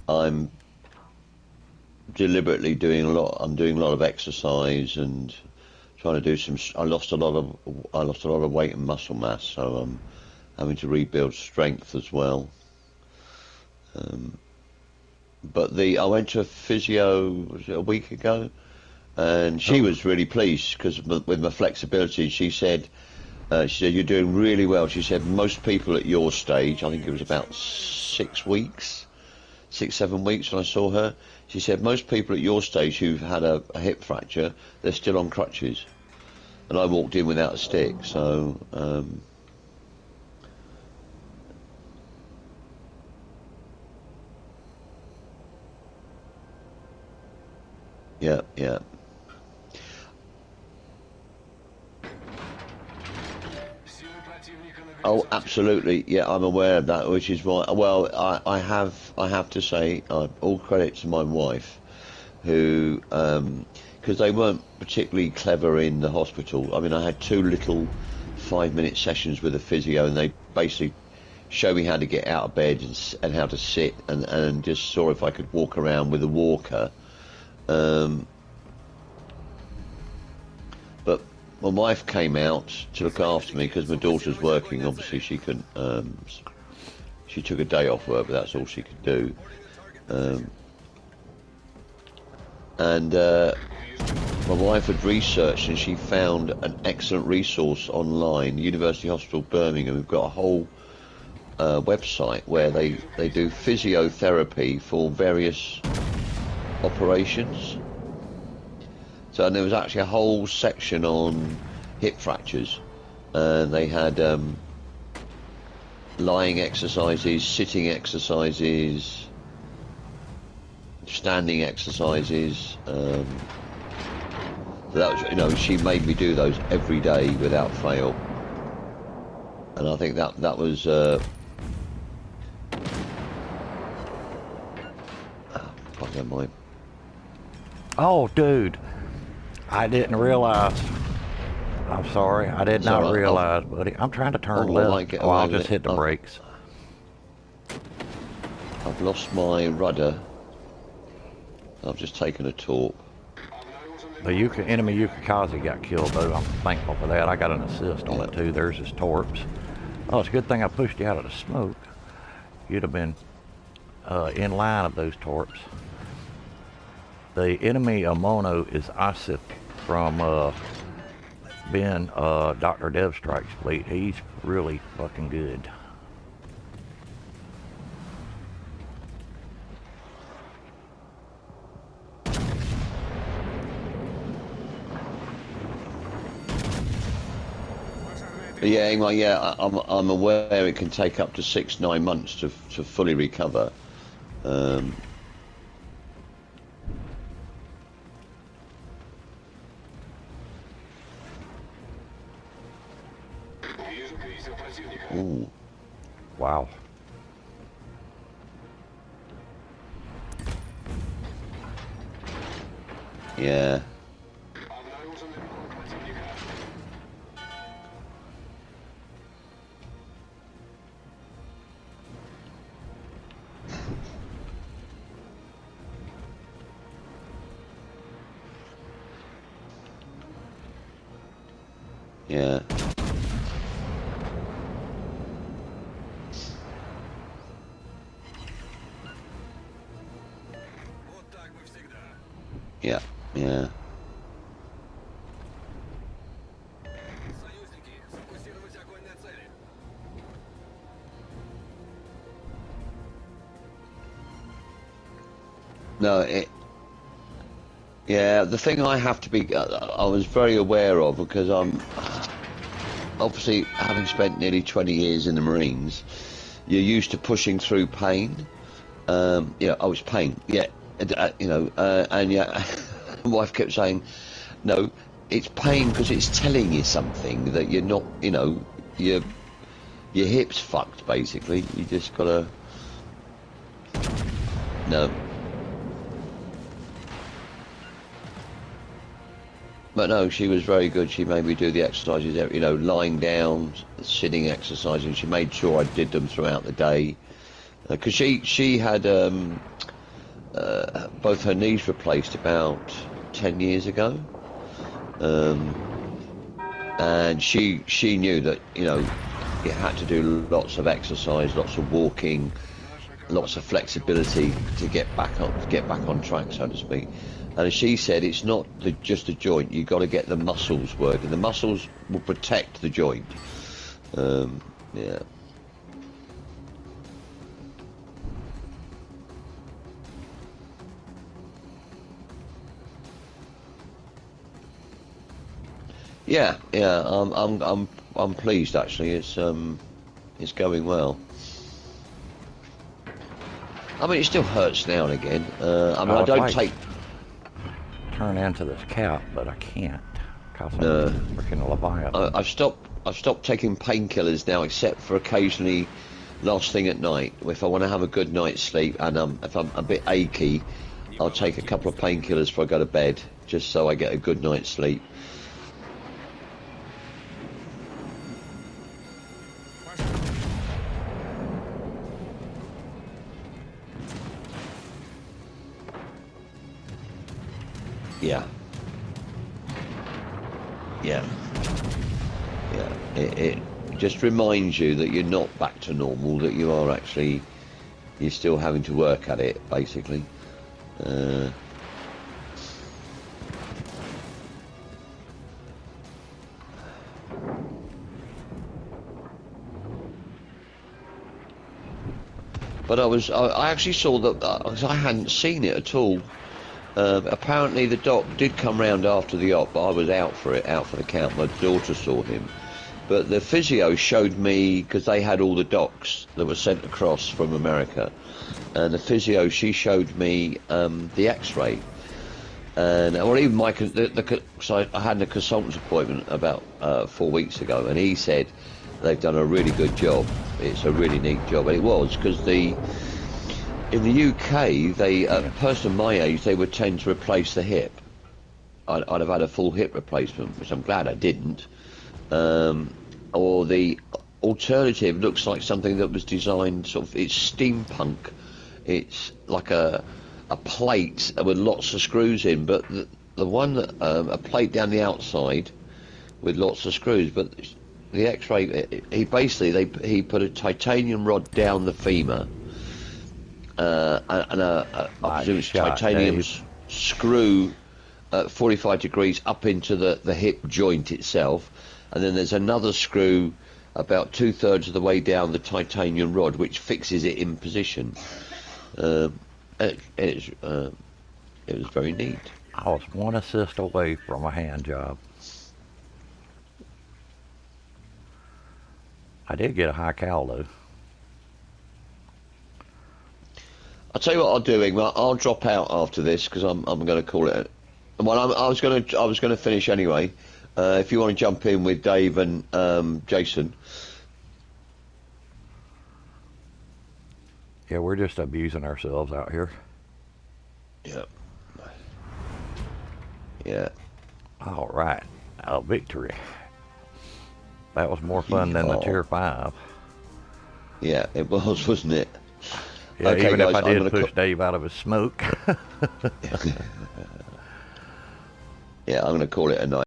I'm deliberately doing a lot. I'm doing a lot of exercise and trying to do some. I lost a lot of weight and muscle mass, so I'm having to rebuild strength as well. But I went to a physio, was it a week ago, and she was really pleased because with my flexibility. She said you're doing really well. She said most people at your stage, I think it was about 6 weeks, 6-7 weeks when I saw her. She said most people at your stage who've had a hip fracture, they're still on crutches, and I walked in without a stick. So yeah, yeah. Oh, absolutely. Yeah, I'm aware of that, which is why. Well, I have to say, all credit to my wife, who, because they weren't particularly clever in the hospital. I mean, I had 2 little 5-minute sessions with a physio, and they basically showed me how to get out of bed and how to sit, and just saw if I could walk around with a walker. But my wife came out to look after me because my daughter's working. Obviously, she couldn't. She took a day off work, but that's all she could do. And my wife had researched, and she found an excellent resource online. University Hospital Birmingham. We've got a whole website where they do physiotherapy for various operations. So, and there was actually a whole section on hip fractures, and they had lying exercises, sitting exercises, standing exercises. So that was, you know, she made me do those every day without fail, and I think that was. Pardon my. Oh, dude. I didn't realize. I'm sorry. I did not realize, buddy. I'm trying to turn left. Oh, I'll just hit the brakes. I've lost my rudder. I've just taken a torp. The enemy Yukikaze got killed, though. I'm thankful for that. I got an assist on it, too. There's his torps. Oh, it's a good thing I pushed you out of the smoke. You'd have been in line of those torps. The enemy Mono is Asif from Ben, Dr. Devstrike's fleet. He's really fucking good. Yeah, well, yeah, I'm aware it can take up to 6-9 months to fully recover. Ooh. Wow. Yeah. Yeah. Yeah, yeah. No, yeah, the thing I have to be, I was very aware of, because I'm, obviously, having spent nearly 20 years in the Marines, you're used to pushing through pain. Yeah, I was pain, yeah, you know, and yeah, my wife kept saying, no, it's pain because it's telling you something that you're not, you know, your hip's fucked, basically. You just gotta, no. But no, she was very good. She made me do the exercises, you know, lying down, sitting exercises. She made sure I did them throughout the day. Because she had both her knees replaced about 10 years ago. And she knew that, you know, you had to do lots of exercise, lots of walking, lots of flexibility to get back on track, so to speak. And she said it's not just the joint, you've got to get the muscles working. The muscles will protect the joint. Yeah. Yeah. I'm pleased actually. It's going well. I mean, it still hurts now and again. I mean, I don't take. Turn into this cat, but I can't. Cause I'm a freaking Leviathan. I've stopped taking painkillers now, except for occasionally, last thing at night. If I want to have a good night's sleep, and if I'm a bit achy, I'll take a couple of painkillers before I go to bed, just so I get a good night's sleep. Yeah. Yeah. Yeah. It just reminds you that you're not back to normal, that you are actually, you're still having to work at it, basically. But I actually saw that, because I hadn't seen it at all. Apparently the doc did come round after the op, but I was out for the count. My daughter saw him. But the physio showed me, because they had all the docs that were sent across from America, and the physio, she showed me the x-ray. And, or even so I had a consultant's appointment about 4 weeks ago, and he said they've done a really good job. It's a really neat job, and it was, because in the UK, a person my age, they would tend to replace the hip. I'd have had a full hip replacement, which I'm glad I didn't. Or the alternative looks like something that was designed sort of, it's steampunk. It's like a plate with lots of screws in, but the one that, a plate down the outside with lots of screws, but the x-ray, he put a titanium rod down the femur, and I presume it's titanium screw at 45 degrees up into the hip joint itself, and then there's another screw about 2/3 of the way down the titanium rod which fixes it in position. It was very neat. I was one assist away from a hand job. I did get a high cal though. I'll tell you what I'll do, Ingmar. I'll drop out after this because I'm going to call it. Well, I was going to finish anyway. If you want to jump in with Dave and Jason. Yeah, we're just abusing ourselves out here. Yeah. Yeah. All right. A victory. That was more fun than the Tier 5. Yeah, it was, wasn't it? Yeah, okay, even guys, if I did push Dave out of his smoke. Yeah, I'm going to call it a night.